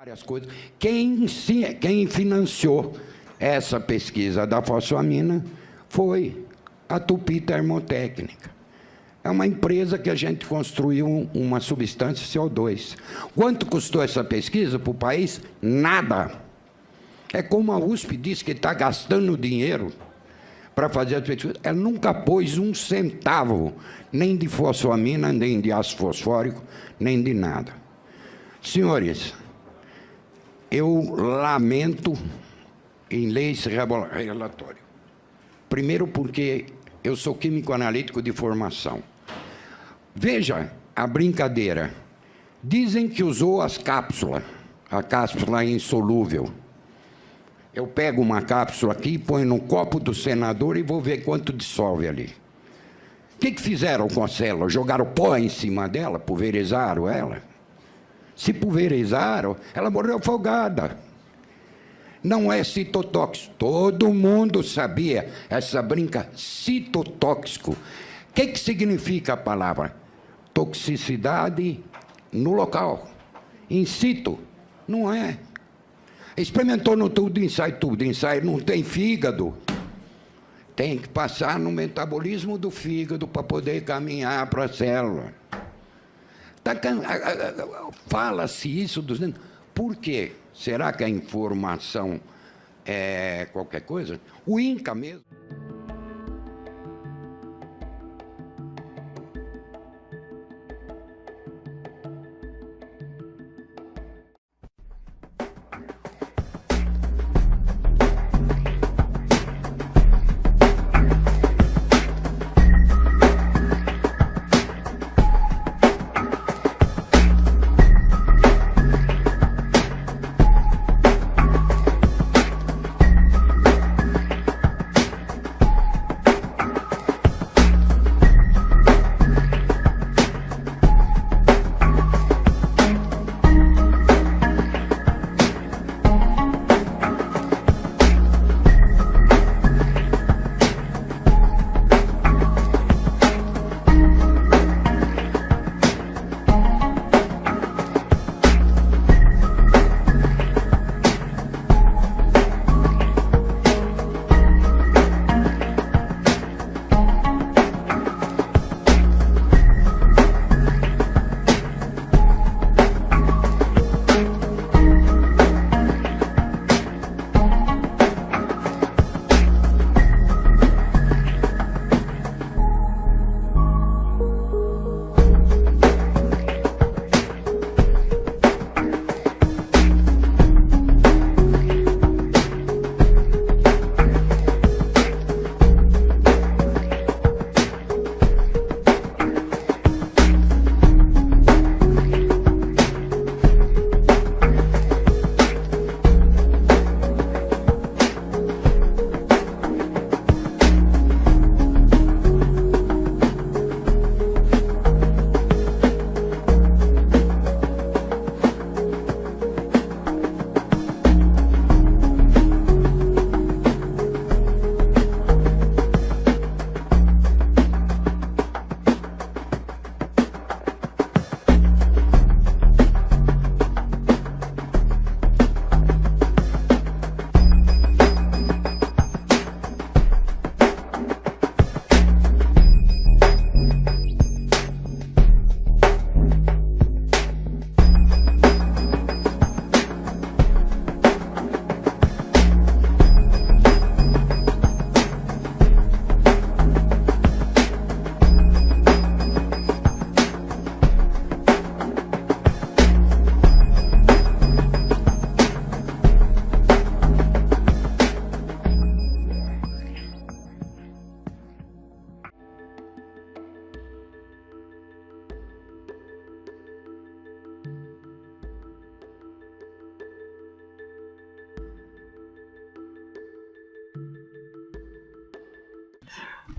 Várias coisas. Quem financiou essa pesquisa da fosfamina foi a Tupi Termotécnica. É uma empresa que a gente construiu uma substância CO2. Quanto custou essa pesquisa para o país? Nada. É como a USP diz que está gastando dinheiro para fazer a pesquisa. Ela nunca pôs um centavo, nem de fosfamina, nem de ácido fosfórico, nem de nada. Senhores, eu lamento em ler esse relatório. Primeiro porque eu sou químico analítico de formação. Veja a brincadeira. Dizem que usou a cápsula insolúvel. Eu pego uma cápsula aqui, ponho no copo do senador e vou ver quanto dissolve ali. O que fizeram com a célula? Jogaram pó em cima dela, pulverizaram ela? Se pulverizaram, ela morreu afogada. Não é citotóxico. Todo mundo sabia essa brinca, citotóxico. O que significa a palavra? Toxicidade no local, in situ. Não é. Experimentou no tudo, ensaio não tem fígado. Tem que passar no metabolismo do fígado para poder caminhar para a célula. Fala-se isso por quê? Será que a informação é qualquer coisa? O INCA mesmo.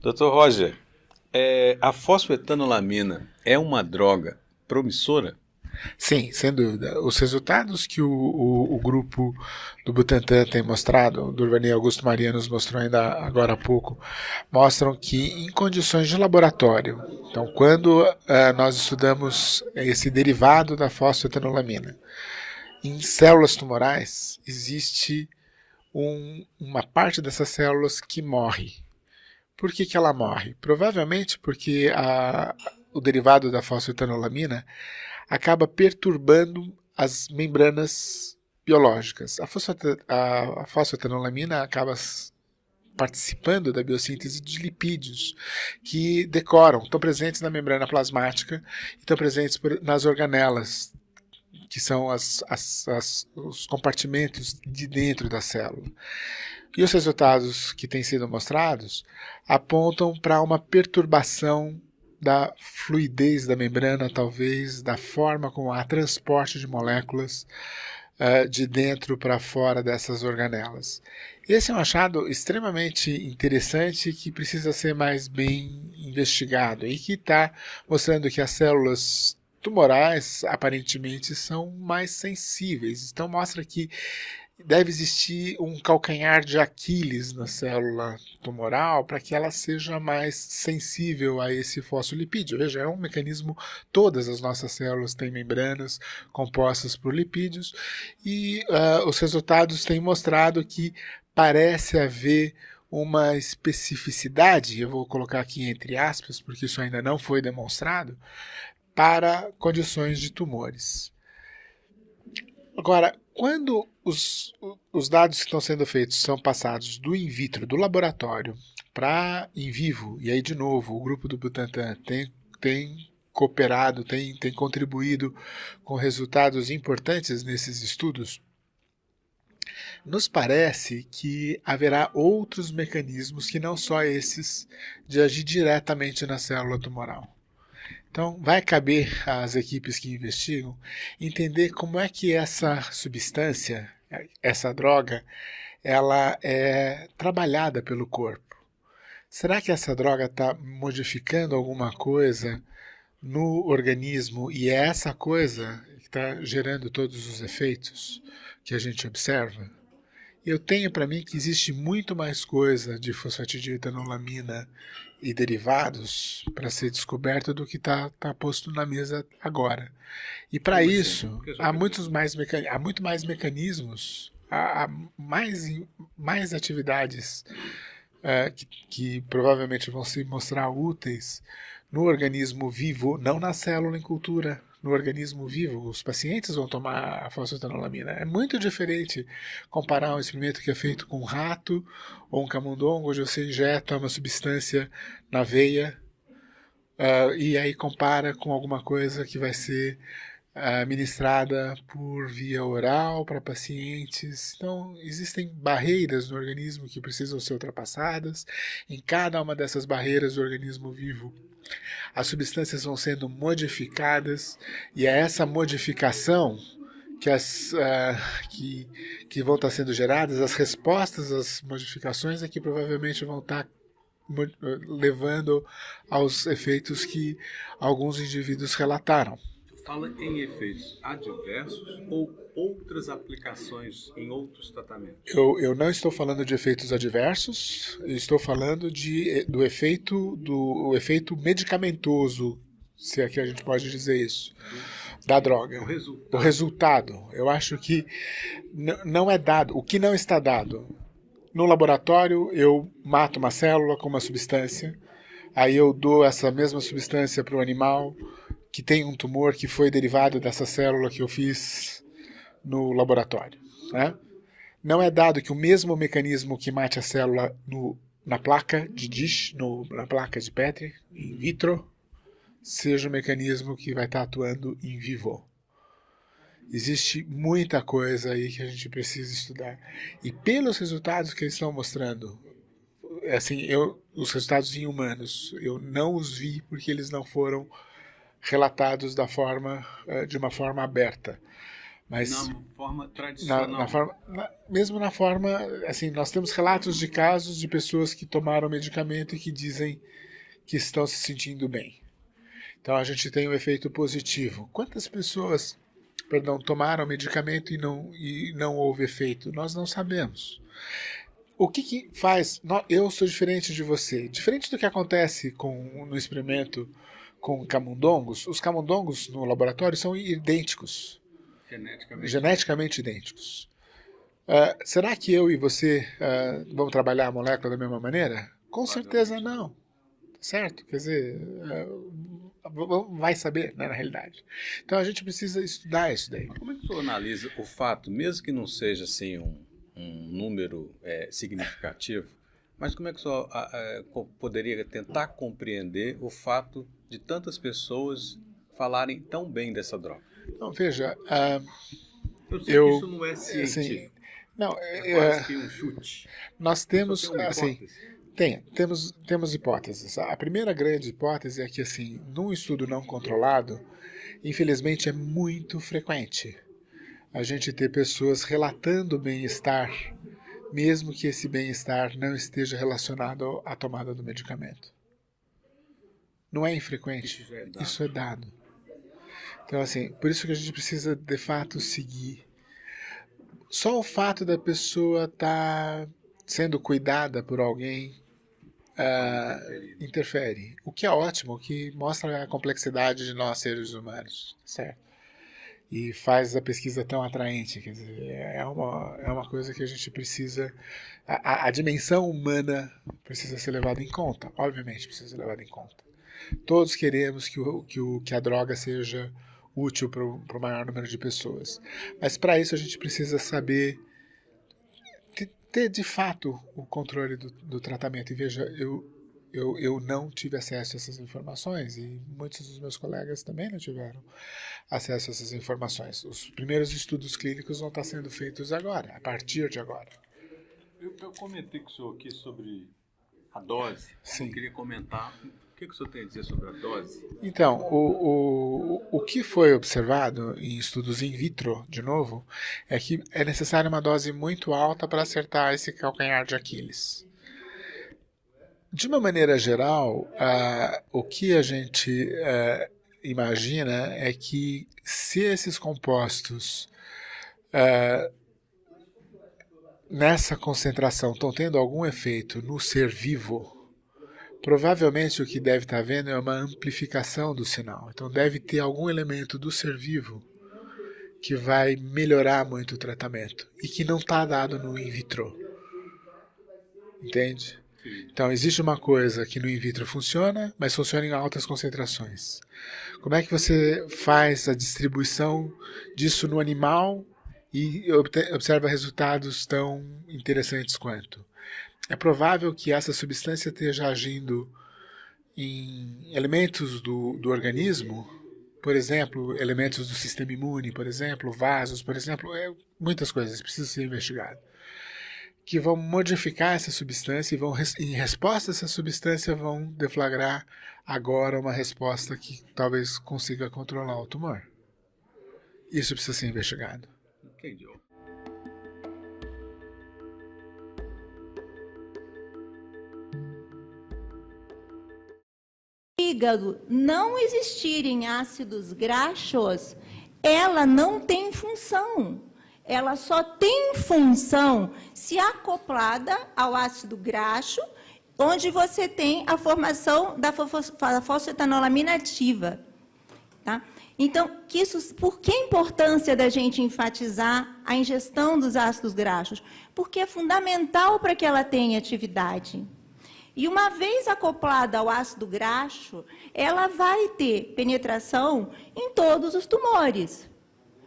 Dr. Roger, a fosfetanolamina é uma droga promissora? Sim, sem dúvida. Os resultados que o grupo do Butantan tem mostrado, o Durvani Augusto Maria nos mostrou ainda agora há pouco, mostram que em condições de laboratório, então quando nós estudamos esse derivado da fosfetanolamina, em células tumorais existe uma parte dessas células que morre. Por que ela morre? Provavelmente porque o derivado da fosfetanolamina acaba perturbando as membranas biológicas. A fosfetanolamina acaba participando da biossíntese de lipídios que estão presentes na membrana plasmática e estão presentes nas organelas, que são os compartimentos de dentro da célula. E os resultados que têm sido mostrados apontam para uma perturbação da fluidez da membrana, talvez, da forma como há transporte de moléculas de dentro para fora dessas organelas. Esse é um achado extremamente interessante que precisa ser mais bem investigado e que está mostrando que as células tumorais aparentemente são mais sensíveis. Então mostra que deve existir um calcanhar de Aquiles na célula tumoral para que ela seja mais sensível a esse fosfolipídio. Veja, é um mecanismo, todas as nossas células têm membranas compostas por lipídios e os resultados têm mostrado que parece haver uma especificidade, eu vou colocar aqui entre aspas, porque isso ainda não foi demonstrado, para condições de tumores. Agora, quando os dados que estão sendo feitos são passados do in vitro, do laboratório, para in vivo, e aí de novo o grupo do Butantan tem cooperado, tem contribuído com resultados importantes nesses estudos, nos parece que haverá outros mecanismos que não só esses de agir diretamente na célula tumoral. Então, vai caber às equipes que investigam entender como é que essa substância, essa droga, ela é trabalhada pelo corpo. Será que essa droga está modificando alguma coisa no organismo e é essa coisa que está gerando todos os efeitos que a gente observa? Eu tenho para mim que existe muito mais coisa de fosfatidiletanolamina e derivados para ser descoberto do que está posto na mesa agora. E para isso, há muito mais mecanismos, há mais atividades que provavelmente vão se mostrar úteis no organismo vivo, não na célula em cultura, no organismo vivo. Os pacientes vão tomar a fosfetanolamina. É muito diferente comparar um experimento que é feito com um rato ou um camundongo, onde você injeta uma substância na veia e aí compara com alguma coisa que vai ser administrada por via oral para pacientes. Então, existem barreiras no organismo que precisam ser ultrapassadas. Em cada uma dessas barreiras do organismo vivo, as substâncias vão sendo modificadas e é essa modificação que vão estar sendo geradas, as respostas às modificações é que provavelmente vão estar levando aos efeitos que alguns indivíduos relataram. Fala em efeitos adversos ou outras aplicações em outros tratamentos? Eu não estou falando de efeitos adversos, eu estou falando do efeito medicamentoso, se aqui a gente pode dizer isso, da droga. O resultado. Eu acho que não é dado. O que não está dado? No laboratório, eu mato uma célula com uma substância, aí eu dou essa mesma substância para o animal que tem um tumor que foi derivado dessa célula que eu fiz no laboratório. Né? Não é dado que o mesmo mecanismo que mate a célula na placa de dish, na placa de Petri, in vitro, seja o mecanismo que vai estar atuando in vivo. Existe muita coisa aí que a gente precisa estudar. E pelos resultados que eles estão mostrando, assim, os resultados em humanos, eu não os vi porque eles não foram relatados de uma forma aberta. Mas na forma tradicional. Mesmo na forma, assim, nós temos relatos de casos de pessoas que tomaram medicamento e que dizem que estão se sentindo bem. Então a gente tem um efeito positivo. Quantas pessoas, tomaram medicamento e não houve efeito? Nós não sabemos. O que faz? Eu sou diferente de você. Diferente do que acontece no experimento com camundongos, os camundongos no laboratório são idênticos. geneticamente idênticos. Será que eu e você vamos trabalhar a molécula da mesma maneira? Com certeza não. Certo? Quer dizer, vai saber, né, na realidade. Então a gente precisa estudar isso daí. Como é que o senhor analisa o fato, mesmo que não seja assim um número significativo, mas como é que o senhor poderia tentar compreender o fato de tantas pessoas falarem tão bem dessa droga? Então, veja, eu sei que isso não é científico. Assim, não, quase que um chute. Nós temos, Tem uma assim, hipótese? temos hipóteses. A primeira grande hipótese é que, assim, num estudo não controlado, infelizmente é muito frequente a gente ter pessoas relatando bem-estar, mesmo que esse bem-estar não esteja relacionado à tomada do medicamento. Não é infrequente, isso é dado. Então, assim, por isso que a gente precisa, de fato, seguir. Só o fato da pessoa estar sendo cuidada por alguém interfere. O que é ótimo, o que mostra a complexidade de nós, seres humanos, certo? E faz a pesquisa tão atraente. Quer dizer, é uma coisa que a gente precisa... A dimensão humana precisa ser levada em conta. Obviamente precisa ser levada em conta. Todos queremos que a droga seja útil para o maior número de pessoas. Mas para isso a gente precisa saber ter de fato o controle do tratamento. E veja, eu não tive acesso a essas informações e muitos dos meus colegas também não tiveram acesso a essas informações. Os primeiros estudos clínicos vão estar sendo feitos agora, a partir de agora. Eu comentei com o senhor aqui sobre a dose. Sim. Eu queria comentar. O que o senhor tem a dizer sobre a dose? Então, o que foi observado em estudos in vitro, de novo, é que é necessária uma dose muito alta para acertar esse calcanhar de Aquiles. De uma maneira geral, o que a gente imagina é que se esses compostos nessa concentração estão tendo algum efeito no ser vivo, provavelmente o que deve estar havendo é uma amplificação do sinal. Então deve ter algum elemento do ser vivo que vai melhorar muito o tratamento e que não está dado no in vitro. Entende? Então existe uma coisa que no in vitro funciona, mas funciona em altas concentrações. Como é que você faz a distribuição disso no animal e observa resultados tão interessantes quanto? É provável que essa substância esteja agindo em elementos do organismo, por exemplo, elementos do sistema imune, por exemplo, vasos, por exemplo, muitas coisas precisam ser investigadas, que vão modificar essa substância e vão, em resposta a essa substância, vão deflagrar agora uma resposta que talvez consiga controlar o tumor. Isso precisa ser investigado. Entendi. Fígado não existirem ácidos graxos, ela não tem função. Ela só tem função se acoplada ao ácido graxo, onde você tem a formação da fosfetanolamina ativa. Tá? Então, por que a importância da gente enfatizar a ingestão dos ácidos graxos? Porque é fundamental para que ela tenha atividade. E uma vez acoplada ao ácido graxo, ela vai ter penetração em todos os tumores.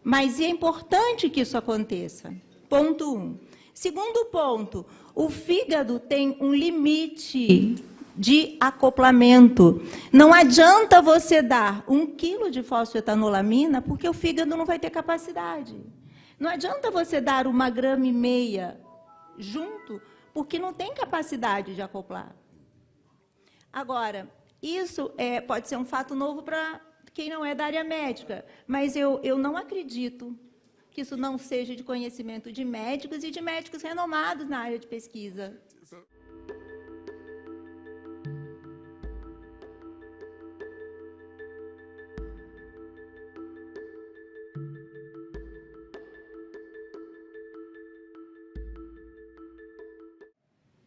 Mas é importante que isso aconteça. Ponto 1. Segundo ponto, o fígado tem um limite de acoplamento. Não adianta você dar 1 quilo de fosfetanolamina, porque o fígado não vai ter capacidade. Não adianta você dar 1,5 gramas junto, porque não tem capacidade de acoplar. Agora, isso pode ser um fato novo para quem não é da área médica, mas eu não acredito que isso não seja de conhecimento de médicos e de médicos renomados na área de pesquisa.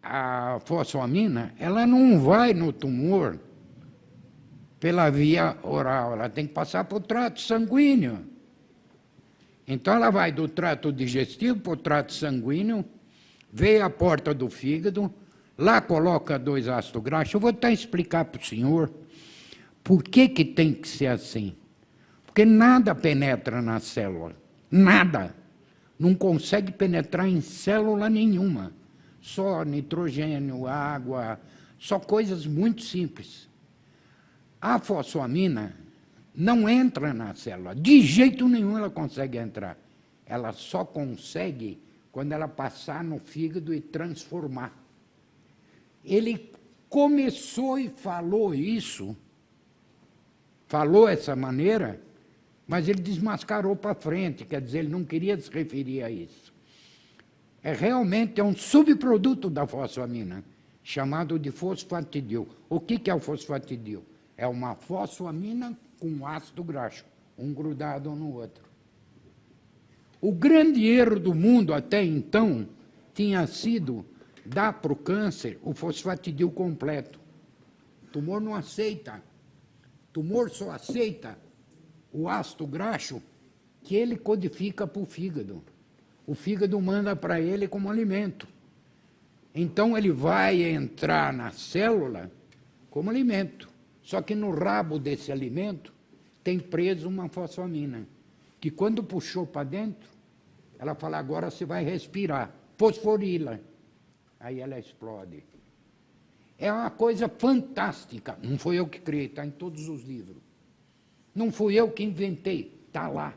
A fosfamina, ela não vai no tumor pela via oral, ela tem que passar por trato sanguíneo. Então, ela vai do trato digestivo para o trato sanguíneo, vem à porta do fígado, lá coloca 2 ácidos graxos. Eu vou até explicar para o senhor por que tem que ser assim. Porque nada penetra na célula. Nada. Não consegue penetrar em célula nenhuma. Só nitrogênio, água, só coisas muito simples. A fosfoamina não entra na célula. De jeito nenhum ela consegue entrar. Ela só consegue quando ela passar no fígado e transformar. Ele começou e falou isso, falou essa maneira, mas ele desmascarou para frente, quer dizer, ele não queria se referir a isso. Realmente é um subproduto da fosfoamina, chamado de fosfatidil. O que é o fosfatidil? É uma fosfoamina com ácido graxo, um grudado um no outro. O grande erro do mundo até então tinha sido dar para o câncer o fosfatidil completo. O tumor não aceita. O tumor só aceita o ácido graxo que ele codifica para o fígado. O fígado manda para ele como alimento. Então ele vai entrar na célula como alimento. Só que no rabo desse alimento tem preso uma fosfoamina, que quando puxou para dentro, ela fala, agora você vai respirar, fosforila. Aí ela explode. É uma coisa fantástica. Não foi eu que criei, está em todos os livros. Não fui eu que inventei, está lá.